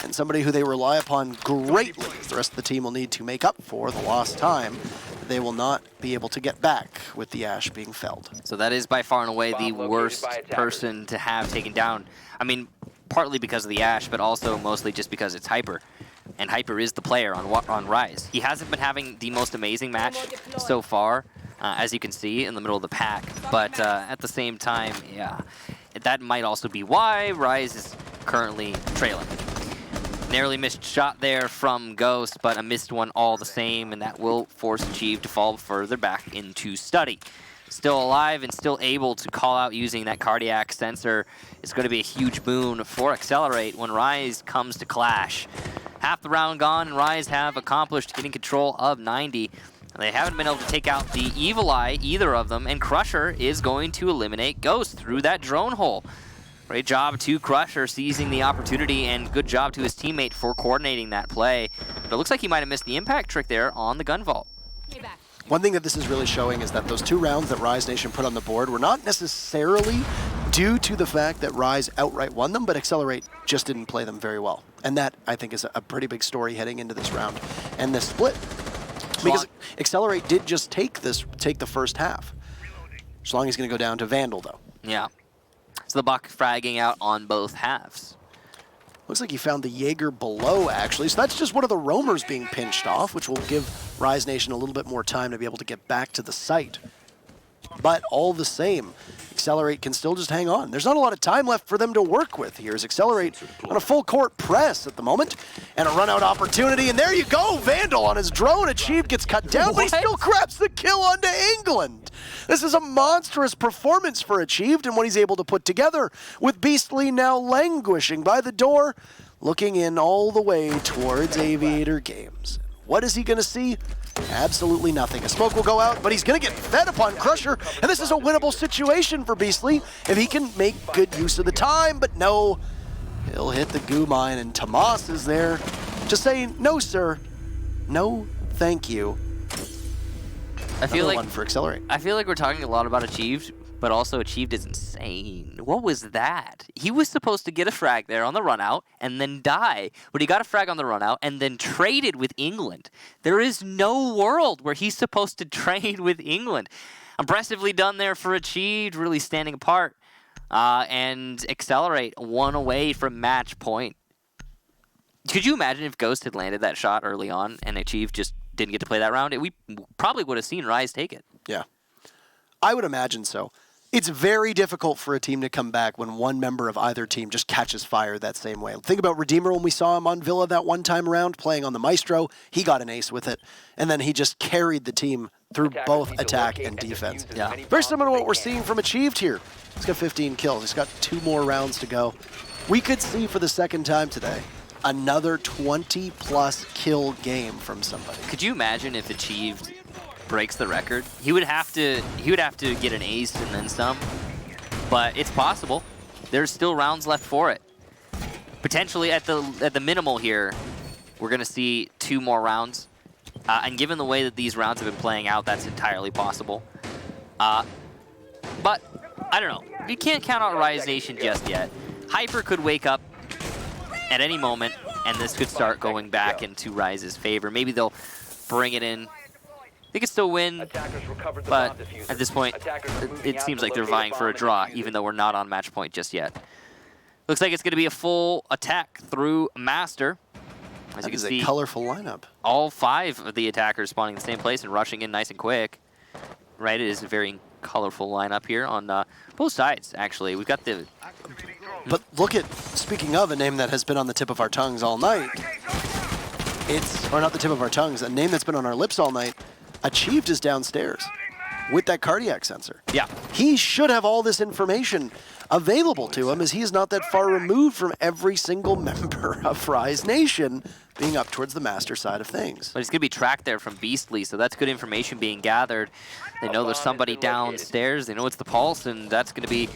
and somebody who they rely upon greatly. The rest of the team will need to make up for the lost time. They will not be able to get back with the Ash being felled. So that is by far and away the worst person to have taken down. I mean, partly because of the Ash, but also mostly just because it's Hyper. And Hyper is the player on Rise. He hasn't been having the most amazing match so far, as you can see in the middle of the pack. But at the same time, yeah, that might also be why Rise is currently trailing. Narrowly missed shot there from Ghost, but a missed one all the same, and that will force Achieve to fall further back into study. Still alive and still able to call out using that cardiac sensor is going to be a huge boon for Excelerate when Rise comes to clash. Half the round gone, and Rise have accomplished getting control of 90. They haven't been able to take out the Evil Eye, either of them, and Crusher is going to eliminate Ghost through that drone hole. Great job to Crusher seizing the opportunity, and good job to his teammate for coordinating that play. But it looks like he might have missed the impact trick there on the gun vault. One thing that this is really showing is that those 2 rounds that Rise Nation put on the board were not necessarily due to the fact that Rise outright won them, but Excelerate just didn't play them very well. And that, I think, is a pretty big story heading into this round and this split. Because Excelerate did just take the first half. Schlong is going to go down to Vandal, though. Yeah. So the Buck fragging out on both halves. Looks like he found the Jaeger below, actually. So that's just one of the roamers being pinched off, which will give Rise Nation a little bit more time to be able to get back to the site. But all the same, Excelerate can still just hang on. There's not a lot of time left for them to work with here as Excelerate on a full court press at the moment. And a run out opportunity, and there you go, Vandal on his drone. Achieved gets cut down, but he still grabs the kill onto England. This is a monstrous performance for Achieved and what he's able to put together, with Beastly now languishing by the door. looking in all the way towards Aviator Games. What is he going to see? Absolutely nothing. A smoke will go out, but he's going to get fed upon Crusher, and this is a winnable situation for Beastly if he can make good use of the time, but no, he'll hit the goo mine, and Tomas is there just saying, no, sir, no, thank you. I feel like one for Excelerate. I feel like we're talking a lot about Achieved, but also Achieved is insane. What was that? He was supposed to get a frag there on the run out and then die, but he got a frag on the run out and then traded with England. There is no world where he's supposed to trade with England. Impressively done there for Achieved, really standing apart. And Excelerate, one away from match point. Could you imagine if Ghost had landed that shot early on and Achieved just didn't get to play that round? We probably would have seen Rise take it. Yeah, I would imagine so. It's very difficult for a team to come back when one member of either team just catches fire that same way. Think about Redeemer when we saw him on Villa that one time around playing on the Maestro. He got an ace with it, and then he just carried the team through both attack and defense. Yeah. Very similar to what we're seeing from Achieved here. He's got 15 kills. He's got 2 more rounds to go. We could see for the second time today another 20-plus kill game from somebody. Could you imagine if Achieved breaks the record? He would have to get an ace and then some, but it's possible. There's still rounds left for it. Potentially at the minimal here, we're gonna see 2 more rounds, and given the way that these rounds have been playing out, that's entirely possible. But I don't know. You can't count out Rise Nation just yet. Hyper could wake up at any moment, and this could start going back into Rise's favor. Maybe they'll bring it in. They could still win, but at this point, it seems like they're vying for a draw, even though we're not on match point just yet. Looks like it's going to be a full attack through Master. As you can see, a colorful lineup. All 5 of the attackers spawning in the same place and rushing in nice and quick. Right, it is a very colorful lineup here on both sides, actually. We've got the... But look at, speaking of a name that has been on the tip of our tongues all night, or not the tip of our tongues, a name that's been on our lips all night, Achieved is downstairs with that cardiac sensor. Yeah. He should have all this information available to him, as he is not that far removed from every single member of Rise Nation being up towards the Master side of things. But he's going to be tracked there from Beastly, so that's good information being gathered. They know there's somebody downstairs. They know it's the Pulse, and that's going to be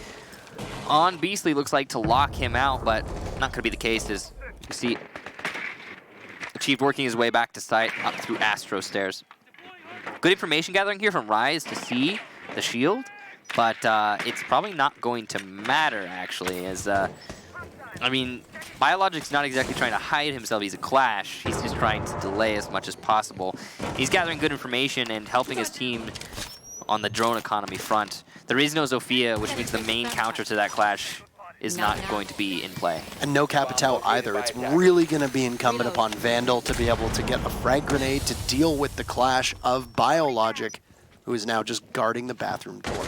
on Beastly, looks like, to lock him out, but not going to be the case, as you see Achieved working his way back to site up through Astro stairs. Good information gathering here from Rise to see the shield, but it's probably not going to matter, actually, as, I mean, Biologic's not exactly trying to hide himself. He's a Clash. He's just trying to delay as much as possible. He's gathering good information and helping his team on the drone economy front. There is no Zofia, which means the main counter to that Clash is not going to be in play. And no Capitao either. It's really going to be incumbent upon Vandal to be able to get a frag grenade to deal with the clash of Biologic, who is now just guarding the bathroom door.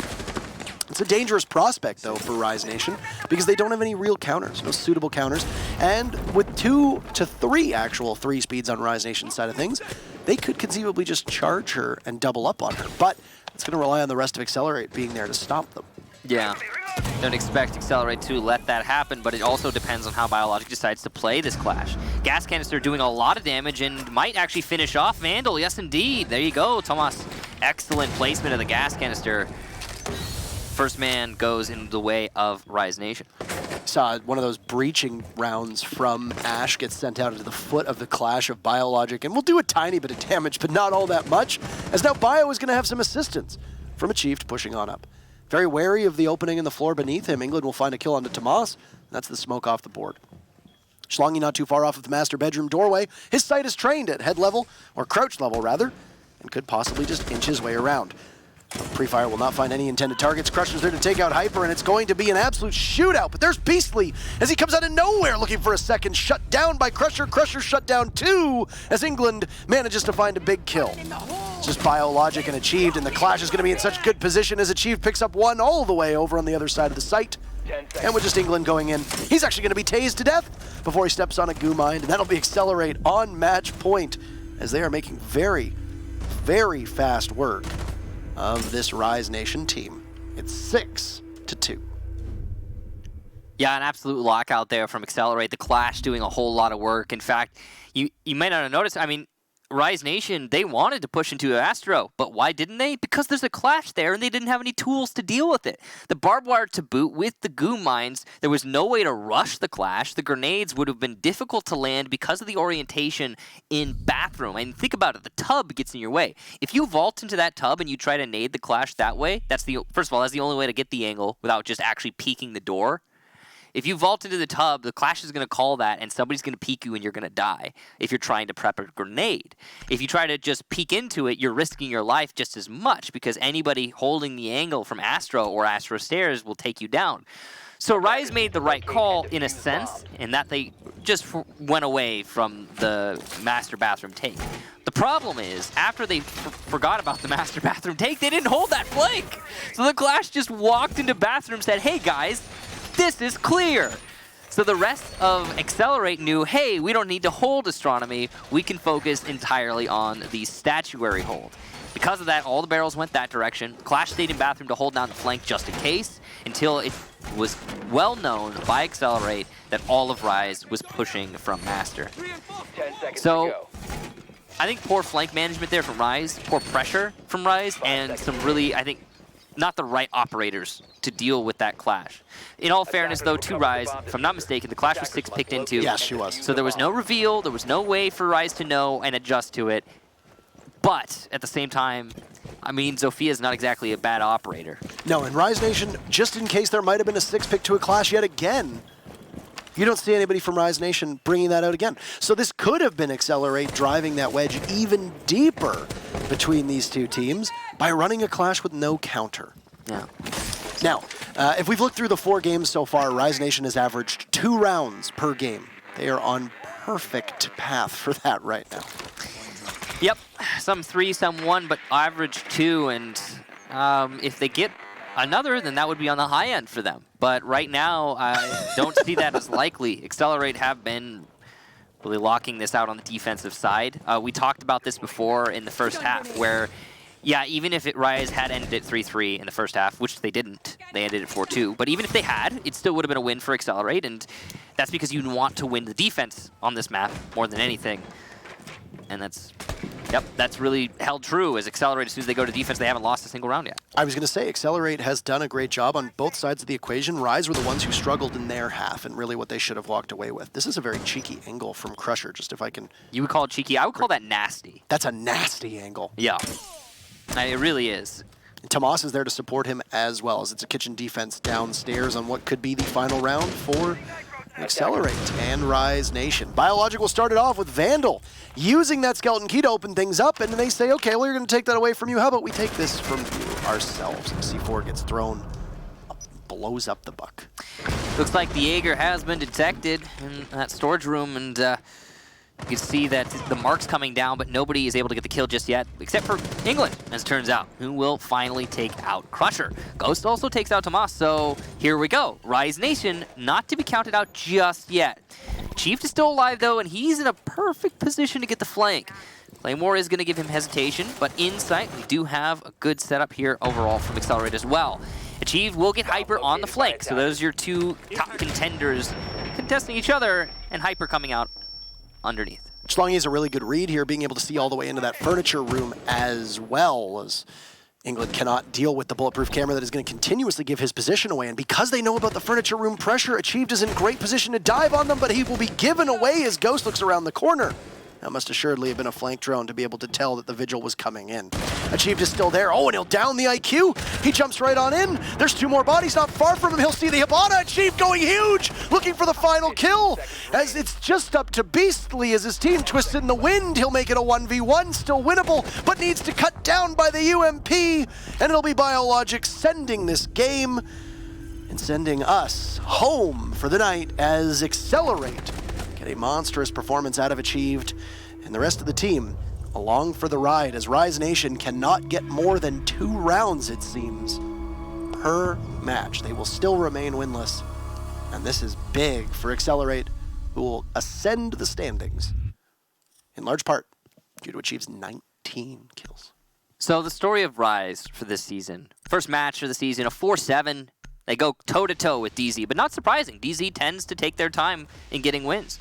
It's a dangerous prospect, though, for Rise Nation, because they don't have any real counters, no suitable counters. And with 2 to 3 actual 3 speeds on Rise Nation's side of things, they could conceivably just charge her and double up on her. But it's going to rely on the rest of Excelerate being there to stop them. Yeah. Don't expect Excelerate to let that happen, but it also depends on how Biologic decides to play this clash. Gas Canister doing a lot of damage and might actually finish off Vandal. Yes, indeed. There you go, Tomas. Excellent placement of the Gas Canister. First man goes in the way of Rise Nation. Saw one of those breaching rounds from Ash get sent out into the foot of the clash of Biologic, and we'll do a tiny bit of damage, but not all that much, as now Bio is going to have some assistance from Achieved pushing on up. Very wary of the opening in the floor beneath him. England will find a kill onto Tomas. That's the smoke off the board. Schlongy not too far off of the master bedroom doorway. His sight is trained at head level, or crouch level rather, and could possibly just inch his way around. Pre-fire will not find any intended targets. Crusher's there to take out Hyper, and it's going to be an absolute shootout. But there's Beastly as he comes out of nowhere looking for a second. Shut down by Crusher. Crusher shut down 2 as England manages to find a big kill. It's just Biologic and Achieved, and the clash is going to be in such good position as Achieved picks up 1 all the way over on the other side of the site. And with just England going in, he's actually going to be tased to death before he steps on a goo mine, and that'll be Excelerate on match point as they are making very, very fast work of this Rise Nation team. It's 6-2. Yeah, an absolute lockout there from Excelerate. The Clash doing a whole lot of work. In fact, you may not have noticed, I mean, Rise Nation, they wanted to push into Astro, but why didn't they? Because there's a Clash there, and they didn't have any tools to deal with it. The barbed wire to boot with the goo mines, there was no way to rush the Clash. The grenades would have been difficult to land because of the orientation in Bathroom. And think about it, the tub gets in your way. If you vault into that tub and you try to nade the Clash that way, first of all, that's the only way to get the angle without just actually peeking the door. If you vault into the tub, the Clash is going to call that, and somebody's going to peek you, and you're going to die if you're trying to prep a grenade. If you try to just peek into it, you're risking your life just as much because anybody holding the angle from Astro or Astro Stairs will take you down. So Rise made the right call in a sense, in that they just went away from the Master Bathroom take. The problem is, after they forgot about the Master Bathroom take, they didn't hold that flank. So the Clash just walked into Bathroom and said, hey guys, this is clear. So the rest of Excelerate knew, hey, we don't need to hold Astronomy. We can focus entirely on the statuary hold. Because of that, all the barrels went that direction. Clash stayed in Bathroom to hold down the flank just in case, until it was well known by Excelerate that all of Rise was pushing from Master. 10 seconds So to go. I think poor flank management there from Rise, poor pressure from Rise, and some really, I think, not the right operators to deal with that Clash. In all fairness, though, to Rise, if I'm not mistaken, the Clash was 6 picked into. Yes, she was. So there was no reveal, there was no way for Rise to know and adjust to it. But at the same time, I mean, Zophia's not exactly a bad operator. No, and Rise Nation, just in case there might have been a 6-pick to a Clash yet again, you don't see anybody from Rise Nation bringing that out again. So this could have been Excelerate driving that wedge even deeper between these two teams by running a Clash with no counter. Yeah. Now, if we've looked through the 4 games so far, Rise Nation has averaged 2 rounds per game. They are on perfect path for that right now. Yep, some 3, some 1, but average 2, and if they get another, then that would be on the high end for them. But right now, I don't see that as likely. Accelerate have been really locking this out on the defensive side. We talked about this before in the first half, where, yeah, even if Rise had ended at 3-3 in the first half, which they didn't, they ended at 4-2, but even if they had, it still would have been a win for Accelerate, and that's because you want to win the defense on this map more than anything. And that's really held true as Accelerate, as soon as they go to defense, they haven't lost a single round yet. I was going to say, Excelerate has done a great job on both sides of the equation. Rise were the ones who struggled in their half, and really what they should have walked away with. This is a very cheeky angle from Crusher, just if I can... You would call it cheeky? I would call that nasty. That's a nasty angle. Yeah. It really is. And Tomas is there to support him as well, as it's a kitchen defense downstairs on what could be the final round for Excelerate and Rise Nation. Biological started off with Vandal, using that skeleton key to open things up, and they say, okay, well, we're going to take that away from you. How about we take this from you ourselves? And C4 gets thrown, blows up the buck. Looks like the Jaeger has been detected in that storage room, and you can see that the mark's coming down, but nobody is able to get the kill just yet, except for England, as it turns out, who will finally take out Crusher. Ghost also takes out Tomas, so here we go. Rise Nation not to be counted out just yet. Chief is still alive, though, and he's in a perfect position to get the flank. Claymore is going to give him hesitation, but inside, we do have a good setup here overall from Accelerate as well. Achieved will get Hyper on the flank, so those are your 2 top contenders contesting each other, and Hyper coming out underneath. Schlongi is a really good read here, being able to see all the way into that furniture room as well, as England cannot deal with the bulletproof camera that is going to continuously give his position away. And because they know about the furniture room pressure, Achieved is in great position to dive on them, but he will be given away as Ghost looks around the corner. That must assuredly have been a flank drone to be able to tell that the Vigil was coming in. Achieved is still there. Oh, and he'll down the IQ. He jumps right on in. There's 2 more bodies not far from him. He'll see the Hibana. Achieved going huge, looking for the final kill. As it's just up to Beastly as his team twists in the wind. He'll make it a 1v1, still winnable, but needs to cut down by the UMP. And it'll be Biologic sending this game and sending us home for the night as Excelerate get a monstrous performance out of Achieved, and the rest of the team along for the ride as Rise Nation cannot get more than 2 rounds, it seems, per match. They will still remain winless, and this is big for Excelerate, who will ascend the standings in large part due to Achieved's 19 kills. So the story of Rise for this season. First match of the season, a 4-7. They go toe-to-toe with DZ, but not surprising. DZ tends to take their time in getting wins.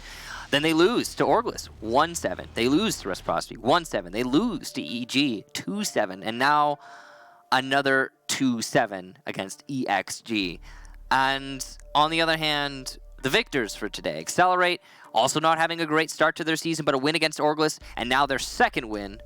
Then they lose to Orglis, 1-7. They lose to Reciprocity, 1-7. They lose to EG, 2-7. And now another 2-7 against EXG. And on the other hand, the victors for today, Excelerate, also not having a great start to their season, but a win against Orglis, and now their second win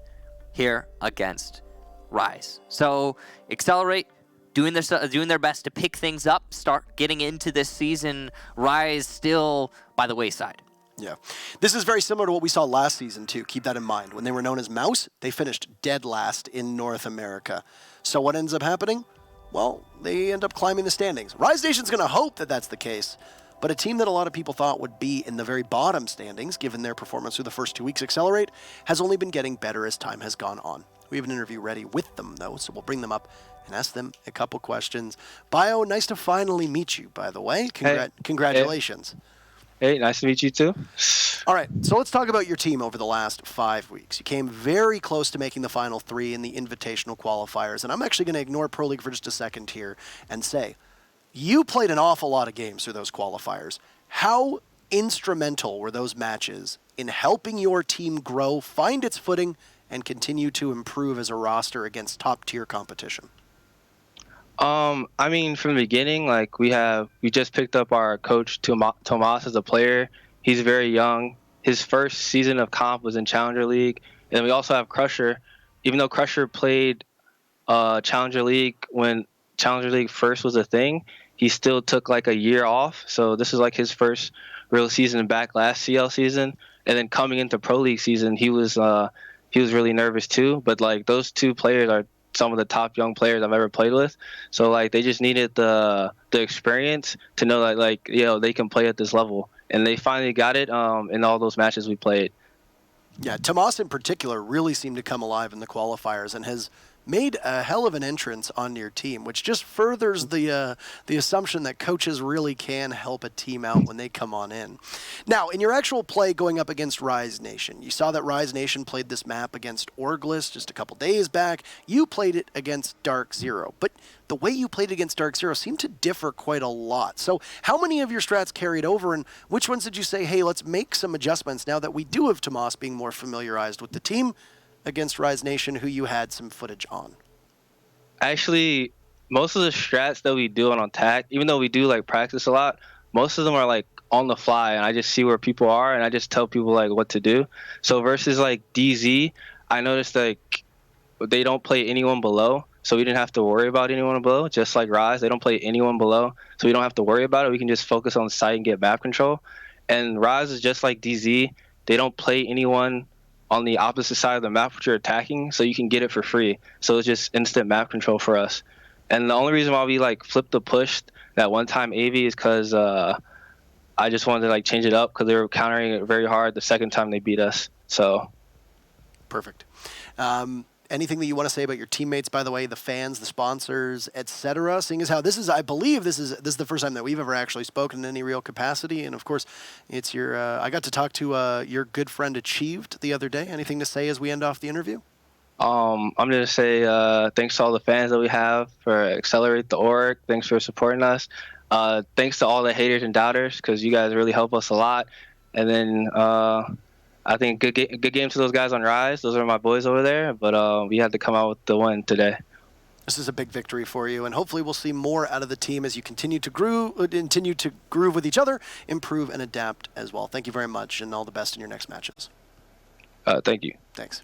here against Rise. So Excelerate doing their best to pick things up, start getting into this season. Rise still by the wayside. Yeah. This is very similar to what we saw last season, too. Keep that in mind. When they were known as Mouse, they finished dead last in North America. So what ends up happening? Well, they end up climbing the standings. Rise Nation's going to hope that that's the case. But a team that a lot of people thought would be in the very bottom standings, given their performance through the first 2 weeks, Excelerate, has only been getting better as time has gone on. We have an interview ready with them, though, so we'll bring them up and ask them a couple questions. Bio, nice to finally meet you, by the way. Congratulations. Hey, nice to meet you too. All right, so let's talk about your team over the last 5 weeks. You came very close to making the final 3 in the invitational qualifiers, and I'm actually going to ignore Pro League for just a second here and say, you played an awful lot of games through those qualifiers. How instrumental were those matches in helping your team grow, find its footing, and continue to improve as a roster against top-tier competition? I mean, from the beginning, like we just picked up our coach Tomas as a player. He's very young. His first season of comp was in Challenger League, and we also have Crusher. Even though Crusher played Challenger League when Challenger League first was a thing, he still took like a year off. So this is like his first real season back last CL season, and then coming into Pro League season, he was really nervous too. But like those two players are some of the top young players I've ever played with. So like they just needed the experience to know that like, you know, they can play at this level, and they finally got it in all those matches we played. Yeah, Tomas in particular really seemed to come alive in the qualifiers and has made a hell of an entrance on your team, which just furthers the assumption that coaches really can help a team out when they come on in. Now, in your actual play going up against Rise Nation, you saw that Rise Nation played this map against Orglis just a couple days back. You played it against Dark Zero, but the way you played against Dark Zero seemed to differ quite a lot. So how many of your strats carried over, and which ones did you say, hey, let's make some adjustments now that we do have Tomas being more familiarized with the team against Rise Nation, who you had some footage on? Actually, most of the strats that we do on attack, even though we do like practice a lot, most of them are like on the fly, and I just see where people are and I just tell people like what to do. So versus like DZ, I noticed like they don't play anyone below, so we didn't have to worry about anyone below. Just like Rise, they don't play anyone below, so we don't have to worry about it. We can just focus on the site and get map control. And Rise is just like DZ. They don't play anyone on the opposite side of the map which you're attacking, so you can get it for free. So it's just instant map control for us. And the only reason why we like flipped the push that one time AV is because I just wanted to like change it up because they were countering it very hard the second time they beat us. So perfect. Anything that you want to say about your teammates, by the way, the fans, the sponsors, etc., seeing as how this is, I believe this is the first time that we've ever actually spoken in any real capacity, and of course it's your I got to talk to your good friend Achieved the other day. Anything to say as we end off the interview? I'm going to say thanks to all the fans that we have for Accelerate the org. Thanks for supporting us. Thanks to all the haters and doubters, because you guys really help us a lot. And then I think good game to those guys on Rise. Those are my boys over there, but we had to come out with the win today. This is a big victory for you, and hopefully we'll see more out of the team as you continue to groove with each other, improve, and adapt as well. Thank you very much, and all the best in your next matches. Thank you. Thanks.